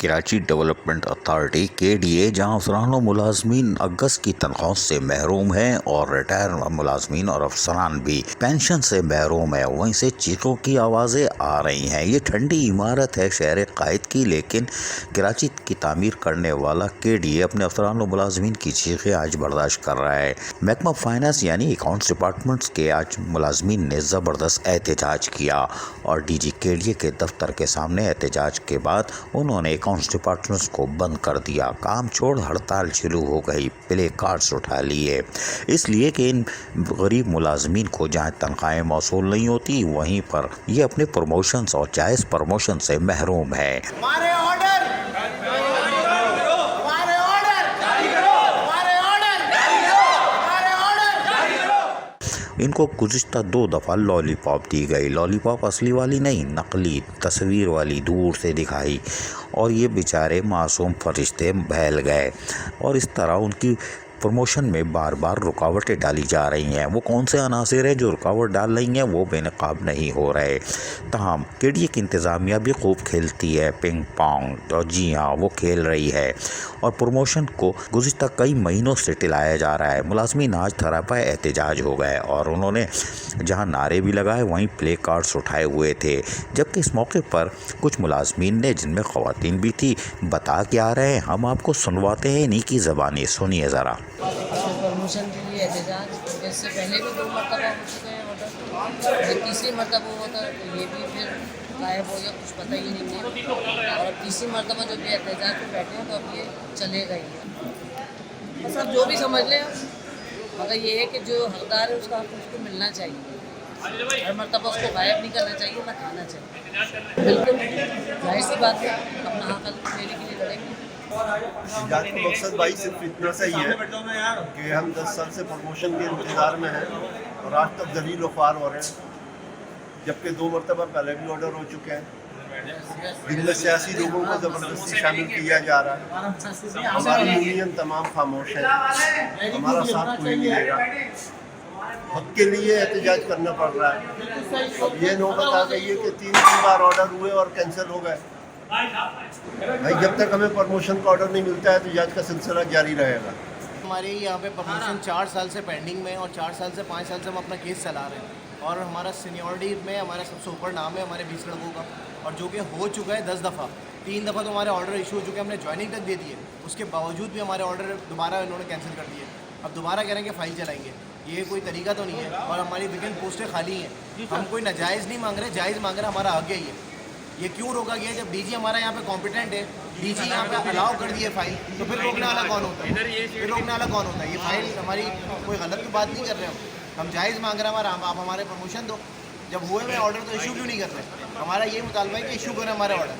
Karachi development authority KDA जहां अफसरान मुलाजमीन अगस्त की तनख्वाह से महरूम हैं और रिटायर मुलाजमीन और अफसरान भी पेंशन से महरूम है, वहीं से चीखों की आवाज़ें आ रही हैं। ये ठंडी इमारत है शहर कायद की, लेकिन कराची की तामीर करने वाला KDA अपने अफसरान मुलाजमीन की चीखें आज बर्दाश्त कर रहा है। महकमा फाइनेंस यानी अकाउंट्स डिपार्टमेंट्स के आज मुलाजमीन ने ज़बरदस्त एहतजाज किया और DG KDA के दफ्तर के सामने एहतजाज के बाद उन्होंने अकाउंट्स डिपार्टमेंट्स को बंद कर दिया। काम छोड़ हड़ताल शुरू हो गई, प्ले कार्ड्स उठा लिए, इसलिए कि इन गरीब मुलाजमीन को जहाँ तनख्वाहें मौसूल नहीं होती वहीं पर ये अपने प्रमोशंस और जायज़ प्रमोशन से महरूम है। इनको गुज़िश्ता 2 दफ़ा लॉलीपॉप दी गई। लॉलीपॉप असली वाली नहीं, नकली तस्वीर वाली दूर से दिखाई और ये बेचारे मासूम फरिश्ते बहल गए और इस तरह उनकी प्रमोशन में बार बार रुकावटें डाली जा रही हैं। वो कौन से अनासिर हैं जो रुकावट डाल रही हैं, वो बेनकाब नहीं हो रहे। तमाम KDA की इंतज़ामिया भी खूब खेलती है पिंग पोंग, और जी हाँ वो खेल रही है और प्रमोशन को गुज़िश्ता कई महीनों से टिलाया जा रहा है। मुलाजमीन आज थरापाए एहतजाज हो गए और उन्होंने जहाँ नारे भी लगाए वहीं प्ले कार्ड्स उठाए हुए थे। जबकि इस मौके पर कुछ मुलाजमीन ने, जिनमें ख़वातीन भी थी, बता के आ रहे हैं, हम आपको सुनवाते हैं इन्हीं की ज़बानी, सुनिए ज़रा। प्रमोशन के लिए एहतजाज, इससे पहले भी 2 मरतबा हो चुके हैं ऑर्डर, जब तीसरी मरतबा हुआ था तो ये भी फिर गायब हो गया, कुछ पता ही नहीं है। और अब तीसरी मरतबा जब ये एहतजाज पे बैठे हैं तो अब ये चलेगा ही। बस अब जो भी समझ लें, मगर ये है कि जो हकदार है उसका हक उसको मिलना चाहिए। हर मरतबा उसको गायब नहीं करना चाहिए, ना खाना चाहिए। बिल्कुल जाहिर सी बात है, अपना हक लेने के लिए लड़ेंगे। एहतजाज का मकसद भाई सिर्फ इतना सा ही है कि हम 10 साल से प्रमोशन के इंतज़ार में हैं और आज तक जलील वफार हो रहे हैं, जबकि 2 मरतबा पहले भी ऑर्डर हो चुके हैं। इनमें सियासी लोगों को ज़बरदस्ती शामिल किया जा रहा है। हमारी यूनियन तमाम खामोश है, हमारा साथ कोई नहीं देगा। हक के लिए एहतजाज करना पड़ रहा है। अब ये नौबत आ गई है कि 3 बार ऑर्डर हुए और कैंसिल हो गए। भाई जब तक हमें प्रमोशन का ऑर्डर नहीं मिलता है तो एहतजाज का सिलसिला जारी रहेगा। हमारे यहाँ पे प्रमोशन 4 साल से पेंडिंग में और 4 साल से 5 साल से हम अपना केस चला रहे हैं और हमारा सीनियरिटी में हमारा सबसे ऊपर नाम है हमारे 20 लड़कों का, और जो कि हो चुका है 10 दफ़ा। 3 दफ़ा तो हमारे ऑर्डर इशू हो चुके हैं, हमने ज्वाइनिंग तक दे दी है, उसके बावजूद भी हमारे ऑर्डर दोबारा इन्होंने कैंसिल कर दिए। अब दोबारा कह रहे हैं कि फ़ाइल चलाएंगे, ये कोई तरीका तो नहीं है। और हमारी वैकेंट पोस्टें खाली हैं, हम कोई नाजायज़ नहीं मांग रहे, जायज़ मांग रहे, हमारा हक है ये क्यों रोका गया? जब DG हमारा यहाँ पे कॉम्पिटेंट है, DG यहाँ पे अलाउ कर दिए फाइल, तो फिर रोकने वाला कौन होता है? फिर रोकने वाला कौन होता है? ये फाइल हमारी कोई गलत की बात नहीं कर रहे हम जायज़ मांग रहे हैं हमारा, आप हमारे प्रमोशन दो। जब हुए में ऑर्डर तो इशू क्यों नहीं कर रहे? हमारा ये मुतालबा है कि इशू करें हमारे ऑर्डर,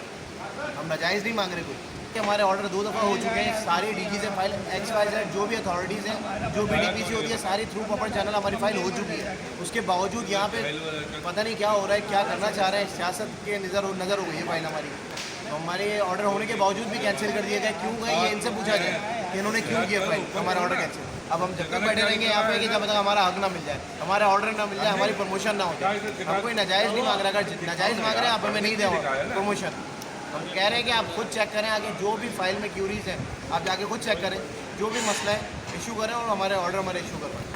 हम नाजायज़ नहीं मांग रहे कोई। कि हमारे ऑर्डर 2 दफ़ा हो चुके हैं, सारी DG से फाइल XYZ जो भी अथॉरिटीज़ हैं, जो भी DPC होती है, सारी थ्रू प्रॉपर चैनल हमारी फाइल हो चुकी है। उसके बावजूद यहाँ पे पता नहीं क्या हो रहा है, क्या करना चाह रहे हैं, सियासत के नज़र हो गई है फाइल हमारी। तो हमारे ऑर्डर होने के बावजूद भी कैंसिल कर दिया गया। क्यों गए ये इनसे पूछा जाए कि इन्होंने क्यों किया फाइल हमारा ऑर्डर कैंसिल। अब हम जब तक बैठे रहेंगे यहाँ पे कि जब तक हमारा हक ना मिल जाए, हमारा ऑर्डर ना मिल जाए, हमारी प्रमोशन ना हो जाए। हम कोई नाजायज़ नहीं मांग रहे, अगर नाजायज़ मांग रहे हैं आप हमें नहीं दें प्रमोशन। हम कह रहे हैं कि आप खुद चेक करें, आगे जो भी फाइल में क्यूरीज हैं आप जाके खुद चेक करें, जो भी मसला है इशू करें और हमारे ऑर्डर हमारे इशू करवाएं।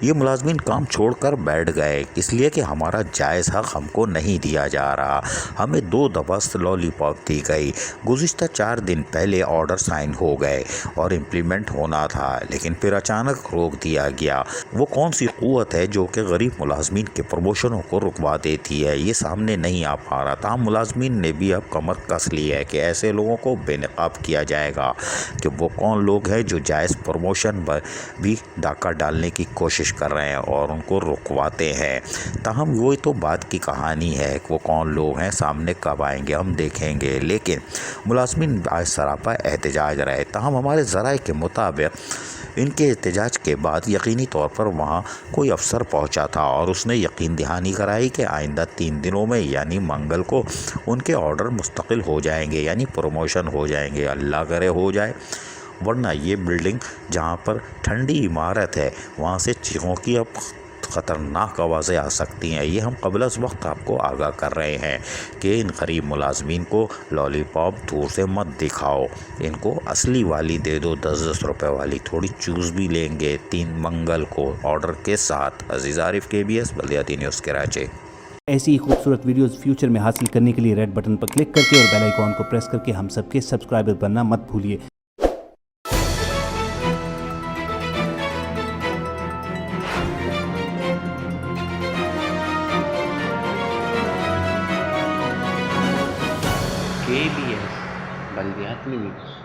ये मुलाजमीन काम छोड़कर बैठ गए इसलिए कि हमारा जायज़ हक हमको नहीं दिया जा रहा। हमें 2 दफ़ा लॉलीपॉप दी गई। गुज़िश्ता 4 दिन पहले ऑर्डर साइन हो गए और इम्प्लीमेंट होना था, लेकिन फिर अचानक रोक दिया गया। वो कौन सी क़ुव्वत है जो कि गरीब मुलाजमीन के प्रमोशनों को रुकवा देती है, ये सामने नहीं आ पा रहा था। मुलाजमीन ने भी अब कमर कस ली है कि ऐसे लोगों को बेनकाब किया जाएगा कि वो कौन लोग हैं जो जायज़ प्रमोशन पर भी डाका डालने की कोशिश कर रहे हैं और उनको रुकवाते हैं। ताहम वही तो बात की कहानी है, वो कौन लोग हैं सामने कब आएंगे हम देखेंगे, लेकिन मुलाजमीन आज सरापा एहतजाज रहे। ताहम हमारे ज़राए के मुताबिक इनके एहतजाज के बाद यकीनी तौर पर वहाँ कोई अफसर पहुँचा था और उसने यकीन दहानी कराई कि आइंदा 3 दिनों में यानी मंगल को उनके ऑर्डर मुस्तकिल हो जाएंगे, यानी प्रमोशन हो जाएंगे। अल्लाह करे हो जाए, वरना ये बिल्डिंग जहाँ पर ठंडी इमारत है वहाँ से चीखों की अब ख़तरनाक आवाज़ें आ सकती हैं। ये हम क़ब्ल अज़ वक्त आपको आगाह कर रहे हैं कि इन गरीब मुलाजमीन को लॉलीपॉप दूर से मत दिखाओ, इनको असली वाली दे दो, 10-10 रुपये वाली थोड़ी चूज़ भी लेंगे 3 मंगल को ऑर्डर के साथ। अजीज़ आरिफ, KBS बल्दियाती न्यूज़ कराची। ऐसी ही खूबसूरत वीडियोस फ्यूचर में हासिल करने के लिए रेड बटन पर क्लिक करके और बेल आइकॉन को प्रेस करके हम सबके सब्सक्राइबर बनना मत भूलिए। KBS बल्दियाती न्यूज़।